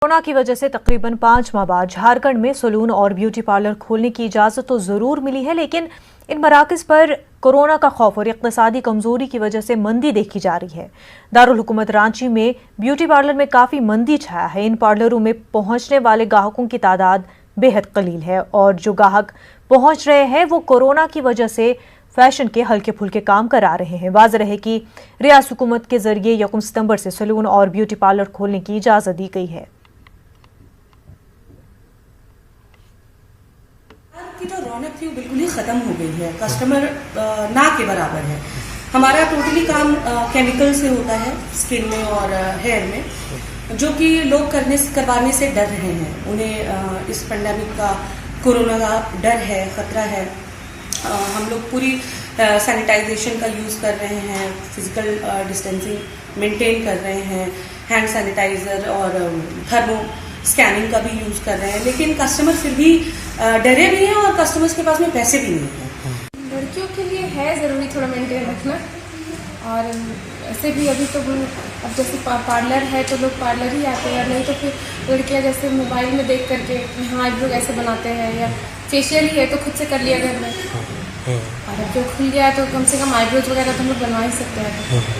Corona की वजह से तकरीबन 5 माह बाद झारखंड में सैलून और ब्यूटी पार्लर खोलने की इजाजत तो जरूर मिली है, लेकिन इन मराकज पर कोरोना का खौफ और इक्तिसादी कमजोरी की वजह से मंदी देखी जा रही है। दारुल हुकूमत रांची में ब्यूटी पार्लर में काफी मंदी छाया है। इन पार्लरों में पहुंचने वाले ग्राहकों की तादाद बेहद कलील है और जो ग्राहक पहुंच रहे हैं वो कोरोना की वजह से फैशन के हल्के फुल्के काम करा रहे हैं। वाज़ेह है कि रियासत हुकूमत के जरिए 1 सितंबर से सैलून और ब्यूटी पार्लर खोलने की इजाजत दी गई है। की तो रौनक थी वो बिल्कुल ही खत्म हो गई है। कस्टमर ना के बराबर है। हमारा टोटली काम केमिकल से होता है स्किन में और हेयर में, जो कि लोग करवाने से डर रहे हैं। उन्हें इस पेंडेमिक का, कोरोना का डर है, खतरा है। हम लोग पूरी सैनिटाइजेशन का यूज़ कर रहे हैं, फिजिकल डिस्टेंसिंग मेंटेन कर रहे हैं, हैंड सैनिटाइजर और थर्मो स्कैनिंग का भी यूज़ कर रहे हैं, लेकिन कस्टमर फिर भी डरे भी हैं और कस्टमर्स के पास में पैसे भी नहीं हैं। लड़कियों के लिए है ज़रूरी थोड़ा मेंटेन रखना, और ऐसे भी अभी तो अब जैसे पार्लर है तो लोग पार्लर ही आते हैं, नहीं तो फिर लड़कियां जैसे मोबाइल में देख करके हाँ आईब्रो कैसे बनाते हैं या फेशियल ही है तो खुद से कर लिया घर में, और अब जो खुल गया है तो कम से कम आईब्रोज वगैरह तो हम लोग बनवा ही सकते हैं।